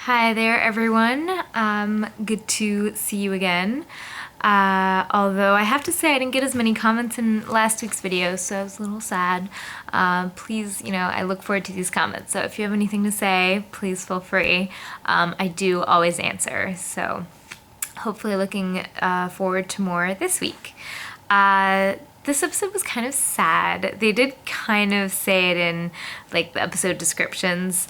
Hi there, everyone. Good to see you again. Although I have to say I didn't get as many comments in last week's video, so I was a little sad. Please, I look forward to these comments, so if you have anything to say, please feel free. I do always answer, so hopefully looking forward to more this week. This episode was kind of sad. They did kind of say it in like the episode descriptions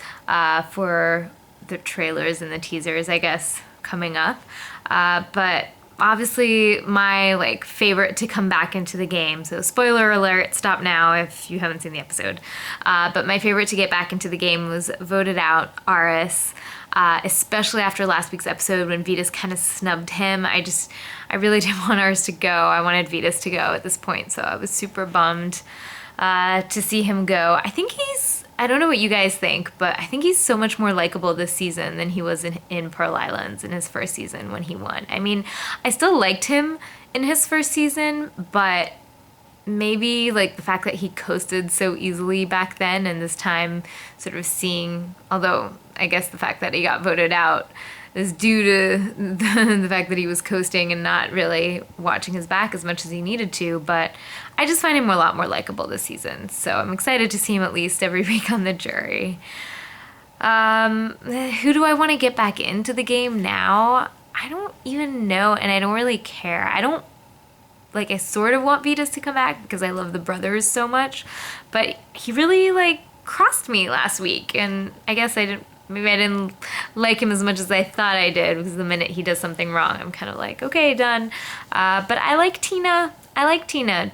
for the trailers and the teasers, I guess, coming up. But obviously my favorite to come back into the game. So spoiler alert, stop now if you haven't seen the episode. But my favorite to get back into the game was voted out Aris. Especially after last week's episode when Vetus kind of snubbed him. I really didn't want Aris to go. I wanted Vetus to go at this point, so I was super bummed to see him go. I don't know what you guys think, but I think he's so much more likable this season than he was in Pearl Islands in his first season when he won. I mean, I still liked him in his first season, but maybe the fact that he coasted so easily back then and this time sort of seeing, although I guess the fact that he got voted out is due to the fact that he was coasting and not really watching his back as much as he needed to, but I just find him a lot more likable this season, so I'm excited to see him at least every week on the jury. Who do I want to get back into the game now? I don't even know, and I don't really care. I sort of want Vetus to come back because I love the brothers so much, but he really crossed me last week, and I guess maybe I didn't like him as much as I thought I did, because the minute he does something wrong, I'm kind of like, okay, done. But I like Tina.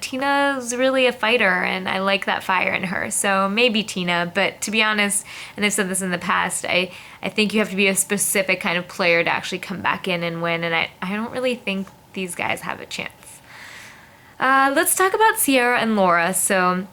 Tina's really a fighter, and I like that fire in her. So maybe Tina, but to be honest, and I've said this in the past, I think you have to be a specific kind of player to actually come back in and win, and I don't really think these guys have a chance. Let's talk about Ciera and Laura. So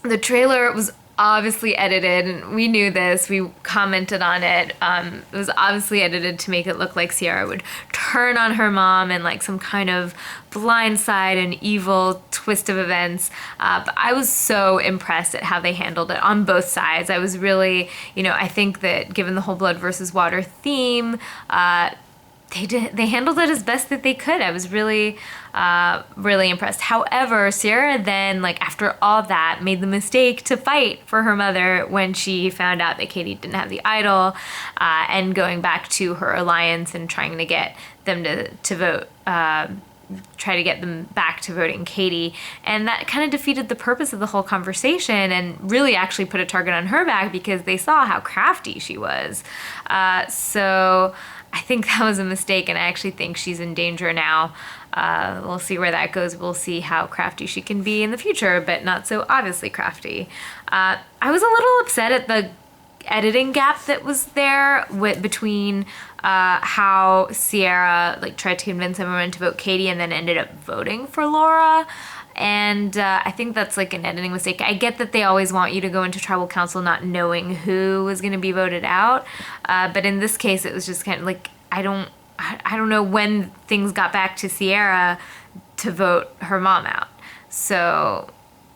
the trailer was obviously edited, and we knew this. We commented on it. It was obviously edited to make it look like Ciera would turn on her mom in some kind of blindside and evil twist of events. But I was so impressed at how they handled it on both sides. I was really, I think that given the whole blood versus water theme, they handled it as best that they could. I was really impressed. However, Ciera then, after all that, made the mistake to fight for her mother when she found out that Katie didn't have the idol, and going back to her alliance and trying to get them to vote, try to get them back to voting Katie. And that kind of defeated the purpose of the whole conversation and really actually put a target on her back because they saw how crafty she was. So I think that was a mistake, and I actually think she's in danger now. We'll see where that goes. We'll see how crafty she can be in the future, but not so obviously crafty. I was a little upset at the editing gap that was there between how Ciera tried to convince everyone to vote Katie and then ended up voting for Laura. And I think that's an editing mistake. I get that they always want you to go into tribal council not knowing who was going to be voted out. But in this case, it was just kind of I don't know when things got back to Ciera to vote her mom out. So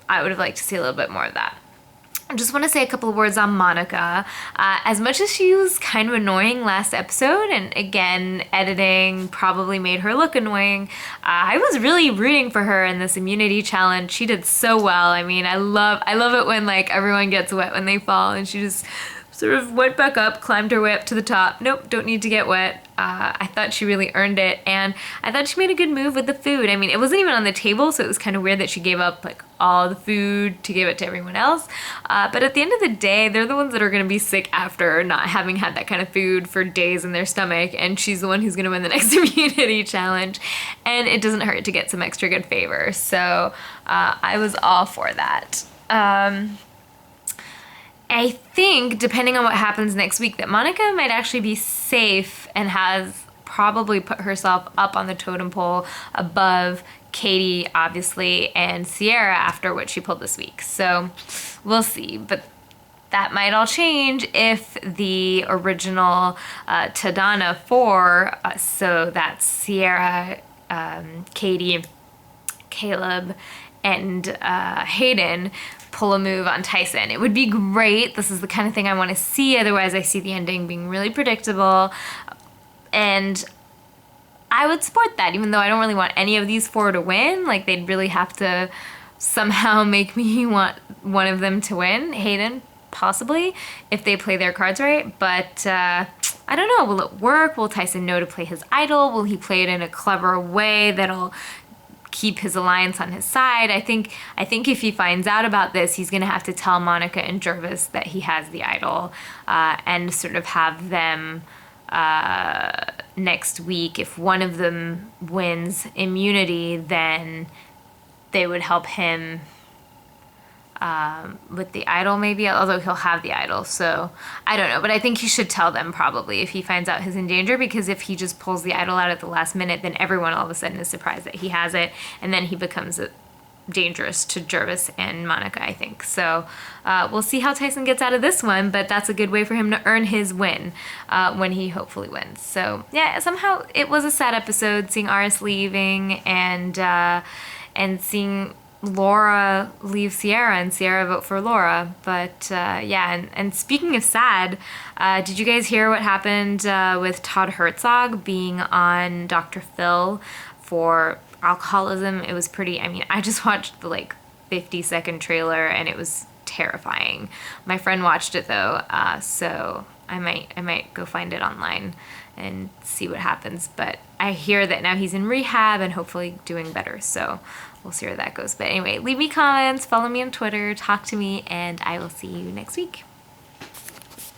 I would have liked to see a little bit more of that. I just want to say a couple of words on Monica. As much as she was kind of annoying last episode, and again, editing probably made her look annoying, I was really rooting for her in this immunity challenge. She did so well. I mean, I love it when everyone gets wet when they fall, and she just sort of went back up, climbed her way up to the top. Nope, don't need to get wet. I thought she really earned it, and I thought she made a good move with the food. I mean, it wasn't even on the table, so it was kind of weird that she gave up all the food to give it to everyone else. But at the end of the day, they're the ones that are going to be sick after not having had that kind of food for days in their stomach, and she's the one who's going to win the next immunity challenge. And it doesn't hurt to get some extra good favor. So I was all for that. I think, depending on what happens next week, that Monica might actually be safe and has probably put herself up on the totem pole above Katie, obviously, and Ciera after what she pulled this week. So we'll see. But that might all change if the original Tadana 4, so that's Ciera, Katie, Caleb, and Hayden pull a move on Tyson. It would be great. This is the kind of thing I want to see. Otherwise, I see the ending being really predictable. And I would support that, even though I don't really want any of these four to win. Like, they'd really have to somehow make me want one of them to win. Hayden, possibly, if they play their cards right. But I don't know. Will it work? Will Tyson know to play his idol? Will he play it in a clever way that'll keep his alliance on his side? I think if he finds out about this, he's going to have to tell Monica and Jervis that he has the idol, and sort of have them next week. If one of them wins immunity, then they would help him with the idol, maybe, although he'll have the idol. So I don't know, but I think he should tell them probably if he finds out he's in danger, because if he just pulls the idol out at the last minute, then everyone all of a sudden is surprised that he has it, and then he becomes dangerous to Jervis and Monica, I think. So we'll see how Tyson gets out of this one, but that's a good way for him to earn his win when he hopefully wins. So yeah, somehow it was a sad episode, seeing Aris leaving and seeing Laura leave Ciera and Ciera vote for Laura. But yeah, and speaking of sad, did you guys hear what happened with Todd Herzog being on Dr. Phil for alcoholism? It was pretty, I mean, I just watched the like 50-second trailer and it was terrifying. My friend watched it though, so I might go find it online and see what happens. But I hear that now he's in rehab and hopefully doing better, so we'll see where that goes. But anyway, leave me comments, follow me on Twitter, talk to me, and I will see you next week.